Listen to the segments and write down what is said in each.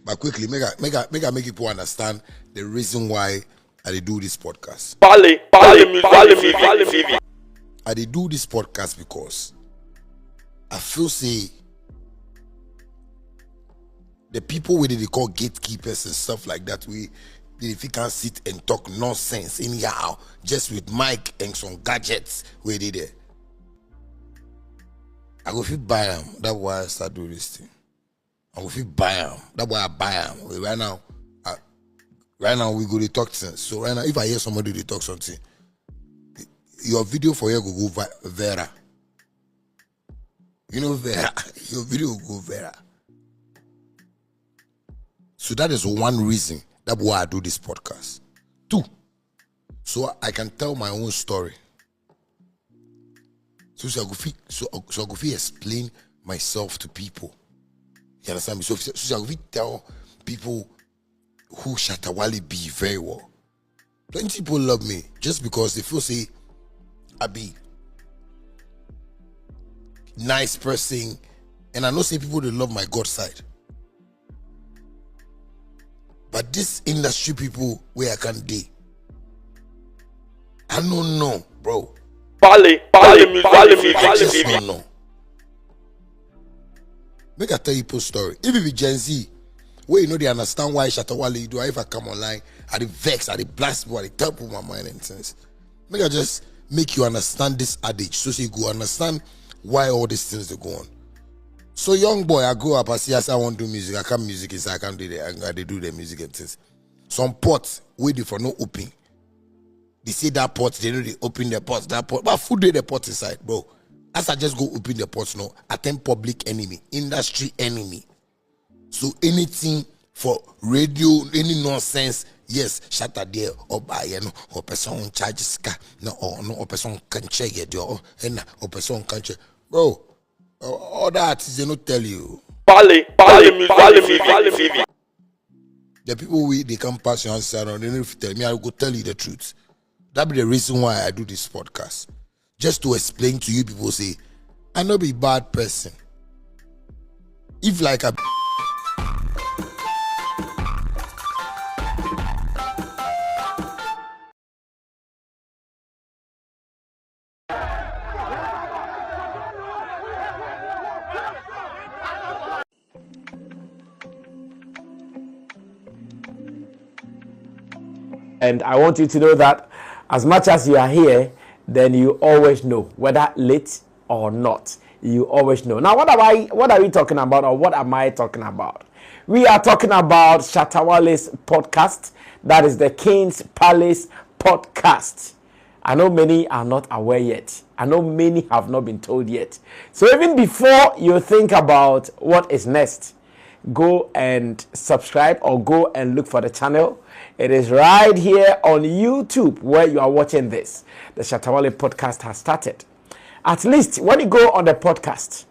But quickly, make people understand the reason why I do this podcast. I do this podcast because I feel say the people where they call gatekeepers and stuff like that, if you can't sit and talk nonsense anyhow, just with mic and some gadgets where they there. I go fit buy them. That's why I start doing this thing. I go fit buy them. That's why I buy them. Right now we go to talk things. So right now, if I hear somebody they talk something, your video for you go Vera. You know Vera. Your video will go Vera. So that is one reason. That's why I do this podcast. 2, so I can tell my own story. So I go fit explain myself to people. You understand me? So I go fit tell people who Shatta Wale be very well. Plenty people love me just because they feel say I be nice person, and I know say people they love my God side. But this industry people where I can't dey, I don't know, bro. I just don't know. Make I tell you a story. If it be Gen Z, where you know they understand why Shatta Wale do, if I come online, I dey vex, I dey blast people, I dey tell people my mind and things. Make I just make you understand this adage, so you go understand why all these things they go on. So young boy, I grow up, I see I want to do music, I can't music inside, I can't do that, I do the music and things. Some pots waiting for no open. They say that pot, they know they open the pot, that pot, but food they the pot inside, bro. As I just go open the pots, no, attend public enemy, industry enemy. So anything for radio, any nonsense, yes, Shatta there or buy, you know, or person charges car, no, or person can check it, or person can check, bro. All that they not tell you. The people they come pass your answer and they don't tell me, I will tell you the truth. That be the reason why I do this podcast. Just to explain to you people say, I not be bad person. If like a And I want you to know that as much as you are here, then you always know, whether late or not, you always know. Now, what are we talking about, or what am I talking about? We are talking about Shatta Wale's podcast. That is the King's Palace podcast. I know many are not aware yet. I know many have not been told yet. So even before you think about what is next, go and subscribe or go and look for the channel. It is right here on YouTube where you are watching this. The Shatta Wale podcast has started. At least when you go on the podcast,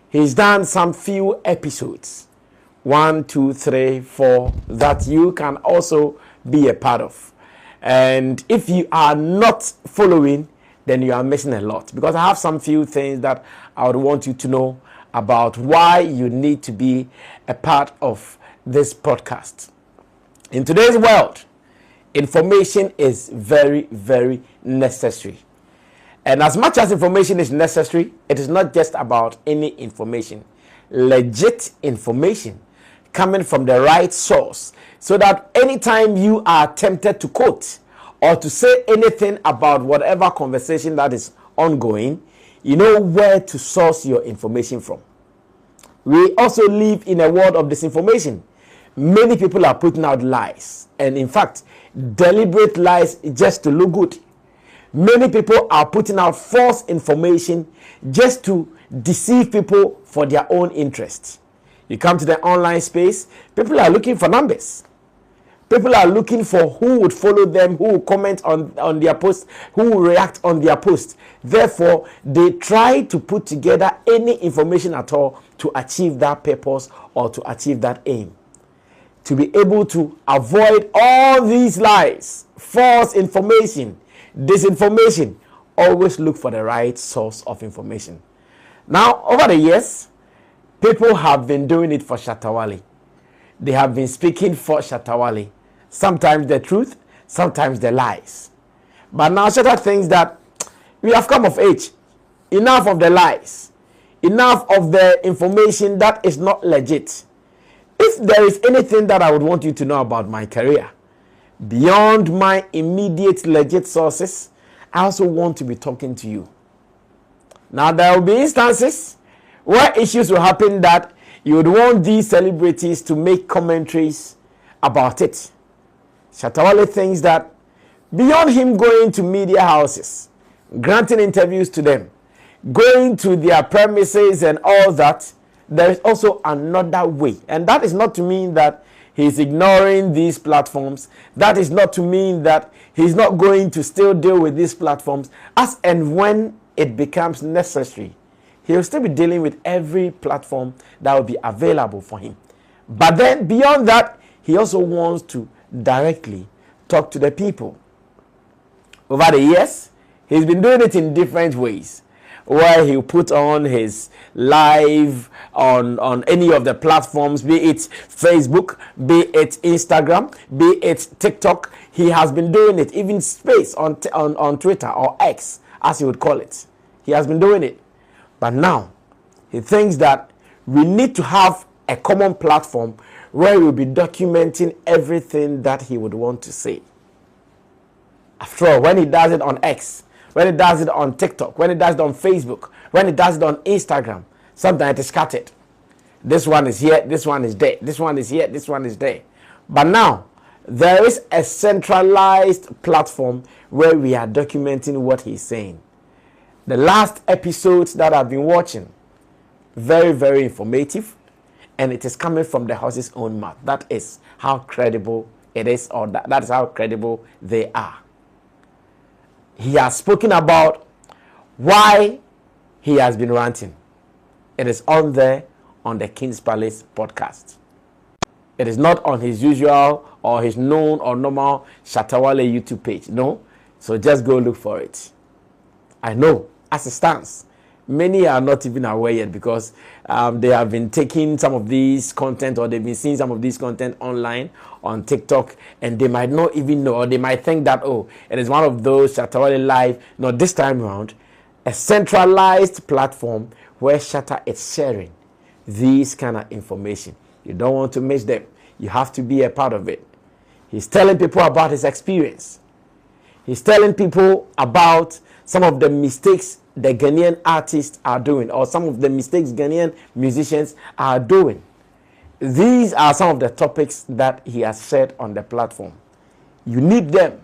he's done some few episodes. 1, 2, 3, 4 that you can also be a part of. And if you are not following, then you are missing a lot. Because I have some few things that I would want you to know about why you need to be a part of this podcast. In today's world, information is very, very necessary. And as much as information is necessary, it is not just about any information. Legit information coming from the right source, so that anytime you are tempted to quote or to say anything about whatever conversation that is ongoing, you know where to source your information from. We also live in a world of disinformation. Many people are putting out lies, and in fact, deliberate lies just to look good. Many people are putting out false information just to deceive people for their own interests. You come to the online space, people are looking for numbers. People are looking for who would follow them, who will comment on their posts, who will react on their posts. Therefore, they try to put together any information at all to achieve that purpose or to achieve that aim. To be able to avoid all these lies, false information, disinformation, always look for the right source of information. Now, over the years, people have been doing it for Shatta Wale. they have been speaking for Shatta Wale. Sometimes the truth, sometimes the lies. But now Shatta thinks that we have come of age. Enough of the lies. Enough of the information that is not legit. If there is anything that I would want you to know about my career, beyond my immediate legit sources, I also want to be talking to you. Now, there will be instances where issues will happen that you would want these celebrities to make commentaries about it. Shatta Wale thinks that beyond him going to media houses, granting interviews to them, going to their premises and all that, there is also another way. And that is not to mean that he's ignoring these platforms. That is not to mean that he's not going to still deal with these platforms as and when it becomes necessary. He'll still be dealing with every platform that will be available for him. But then beyond that, he also wants to directly talk to the people. Over the years, he's been doing it in different ways, where he'll put on his live on any of the platforms, be it Facebook, be it Instagram, be it TikTok. He has been doing it, even space on Twitter or X, as he would call it. He has been doing it. But now, he thinks that we need to have a common platform where we'll be documenting everything that he would want to say. After all, when he does it on X, when he does it on TikTok, when he does it on Facebook, when he does it on Instagram, sometimes it is scattered. This one is here, this one is there, this one is here, this one is there. But now, there is a centralized platform where we are documenting what he's saying. The last episodes that I've been watching, very, very informative, and it is coming from the horse's own mouth. That is how credible it is, or that is how credible they are. He has spoken about why he has been ranting. It is on there on the King's Palace podcast. It is not on his usual or his known or normal Shatta Wale YouTube page. No. So just go look for it. I know, as it stands, many are not even aware yet because they have been taking some of these content, or they've been seeing some of these content online on TikTok, and they might not even know, or they might think that, oh, it is one of those Shatta Wale Live. No, this time around, a centralized platform where Shatta is sharing these kind of information. You don't want to miss them. You have to be a part of it. He's telling people about his experience. He's telling people about some of the mistakes the Ghanaian artists are doing, or some of the mistakes Ghanaian musicians are doing. These are some of the topics that he has shared on the platform. You need them.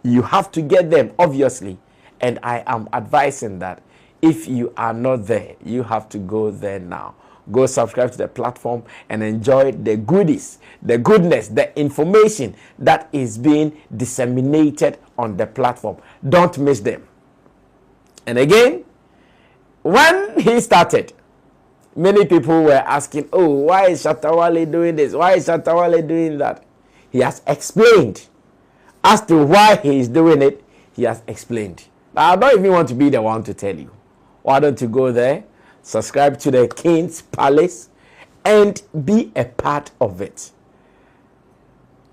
You have to get them, obviously. And I am advising that if you are not there, you have to go there now. Go subscribe to the platform and enjoy the goodies, the goodness, the information that is being disseminated on the platform. Don't miss them. And again, when he started, many people were asking, oh, why is Shatta Wale doing this? Why is Shatta Wale doing that? He has explained. As to why he is doing it, he has explained. Now, I don't even want to be the one to tell you. Why don't you go there, subscribe to the King's Palace, and be a part of it.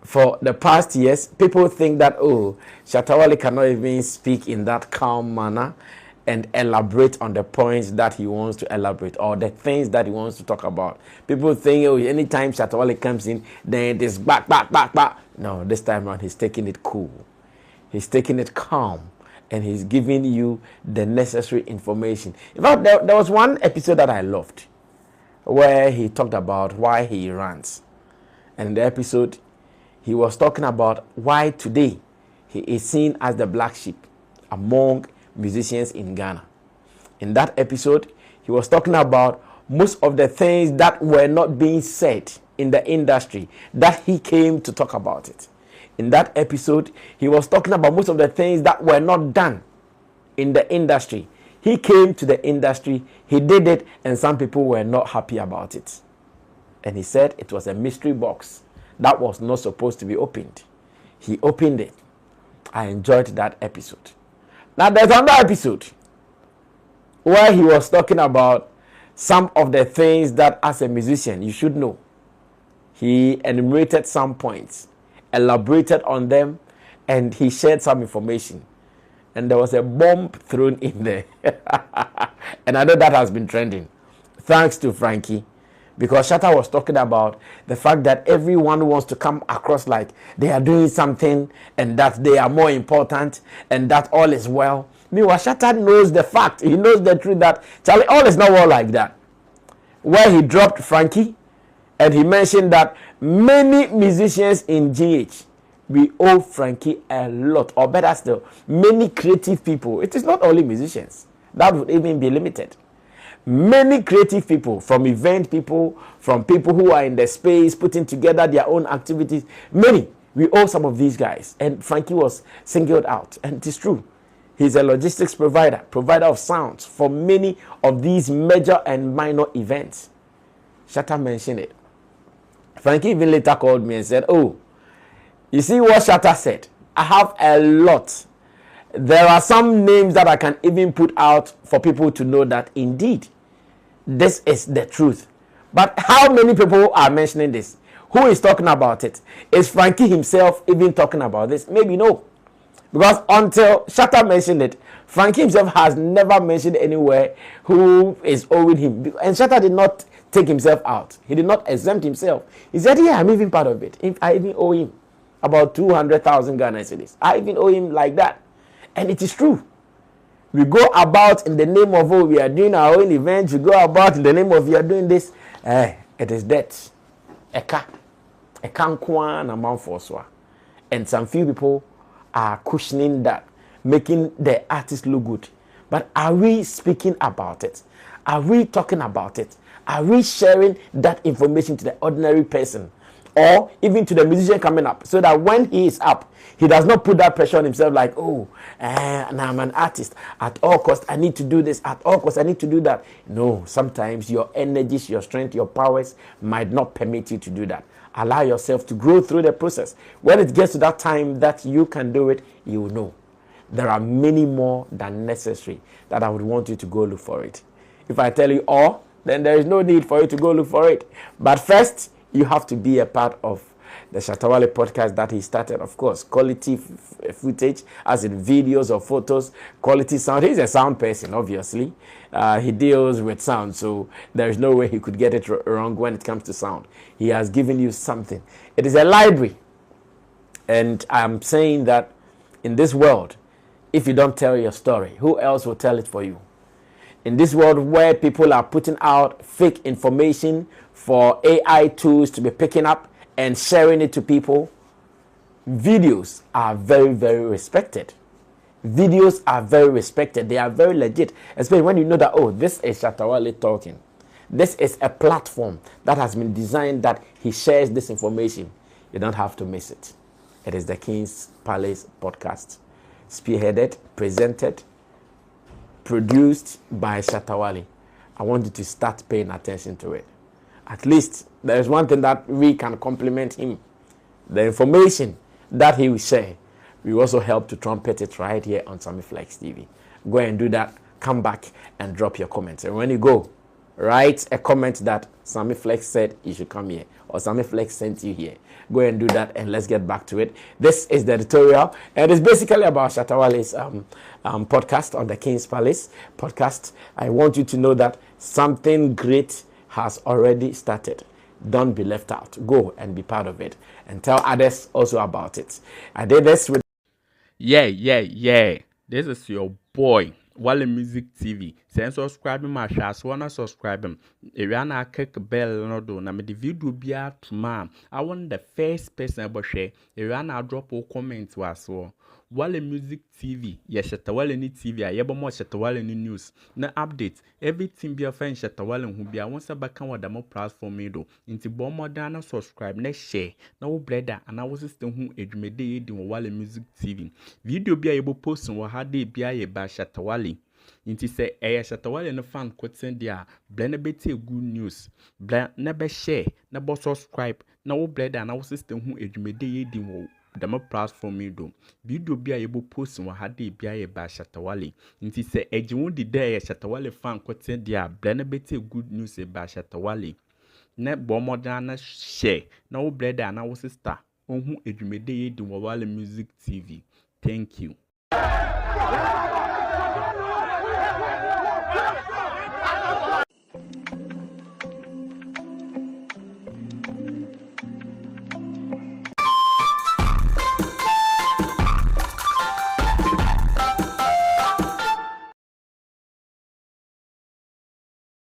For the past years, people think that, oh, Shatta Wale cannot even speak in that calm manner and elaborate on the points that he wants to elaborate, or the things that he wants to talk about. People think, oh, anytime Shatta Wale comes in, then it is back. No, this time around, he's taking it cool. He's taking it calm, and he's giving you the necessary information. In fact, there was one episode that I loved, where he talked about why he rants. And in the episode, he was talking about why today he is seen as the black sheep among musicians in Ghana. In that episode, he was talking about most of the things that were not being said in the industry, that he came to talk about it. In that episode, he was talking about most of the things that were not done in the industry. He came to the industry, he did it, and some people were not happy about it. And he said it was a mystery box that was not supposed to be opened. He opened it. I enjoyed that episode. Now there's another episode where he was talking about some of the things that as a musician you should know. He enumerated some points, elaborated on them, and he shared some information. And there was a bomb thrown in there. And I know that has been trending. Thanks to Frankie. Because Shatta was talking about the fact that everyone wants to come across like they are doing something and that they are more important and that all is well. Meanwhile, Shatta knows the fact. He knows the truth that Charlie, all is not well like that. Where he dropped Frankie and he mentioned that many musicians in GH, we owe Frankie a lot, or better still, many creative people. It is not only musicians. That would even be limited. Many creative people, from event people, from people who are in the space putting together their own activities, many, we owe some of these guys. And Frankie was singled out, and it is true. He's a logistics provider of sounds for many of these major and minor events. Shatta mentioned it. Frankie even later called me and said, oh, you see what Shatta said? I have a lot. There are some names that I can even put out for people to know that indeed this is the truth. But how many people are mentioning this? Who is talking about it? Is Frankie himself even talking about this? Maybe no. Because until Shatta mentioned it, Frankie himself has never mentioned anywhere who is owing him. And Shatta did not take himself out. He did not exempt himself. He said, yeah, I'm even part of it. I even owe him about 200,000 Ghana cedis. I even owe him like that. And it is true. We go about in the name of, oh, we are doing our own events. We go about in the name of, we are doing this. It is debt. Eka nkwan amount for swa. And some few people are cushioning that, making the artist look good. But are we speaking about it? Are we talking about it? Are we sharing that information to the ordinary person? Or even to the musician coming up, so that when he is up, he does not put that pressure on himself like, oh, now I'm an artist. At all costs, I need to do this. At all costs, I need to do that. No, sometimes your energies, your strength, your powers might not permit you to do that. Allow yourself to grow through the process. When it gets to that time that you can do it, you will know. There are many more than necessary that I would want you to go look for it. If I tell you all, then there is no need for you to go look for it. But first, you have to be a part of the Shatta Wale podcast that he started. Of course, quality footage, as in videos or photos, quality sound. He's a sound person, obviously. He deals with sound, so there is no way he could get it wrong when it comes to sound. He has given you something. It is a library. And I'm saying that in this world, if you don't tell your story, who else will tell it for you? In this world where people are putting out fake information for AI tools to be picking up and sharing it to people, videos are very, very respected. Videos are very respected. They are very legit, especially when you know that, oh, this is Shatta Wale talking. This is a platform that has been designed that he shares this information. You don't have to miss it. It is the King's Palace podcast, spearheaded, presented, produced by Shatta Wale. I want you to start paying attention to it. At least there is one thing that we can compliment him. The information that he will share, we also help to trumpet it right here on Sammy Flex TV. Go and do that. Come back and drop your comments. And when you go, write a comment that Sammy Flex said you should come here, or Sammy Flex sent you here. Go and do that, and let's get back to it. This is the editorial, and it's basically about Shatta Wale's podcast on the King's Palace podcast. I want you to know that something great has already started. Don't be left out. Go and be part of it, and tell others also about it. I did this with. Yeah. This is your boy, Wale Music TV. Send subscribe my show. Wanna subscribe him. If you wanna click bell no do. Na me the video be out tomorrow. I want the first person about share. If you wanna drop a comment was so. Wale Music TV. Yes, Shatta Wale ni TV. I yebo more Shatta Wale ni news. Na update. Everything be a friend Shatta Wale who be a once a back on the more platform me do. Into bomb more than subscribe. Next share. Now brother and I was system who edumede di Wale Music TV. Video be able post on what they be a ba Shatta Wale. Inti say Shatta Wale no fan quoting dia blend beti good news. Blend never share, never subscribe. Now brother and our system who edumede di wo the more platform me do. Video be able post on what they be a ba Shatta Wale. Inti say ejimu di day Shatta Wale fan quoting dia blend beti good news ba Shatta Wale. na bɔ mmɔden na share na wo brother na wo sister ohun edwumade yi di wɔ Wale Music TV. Thank you.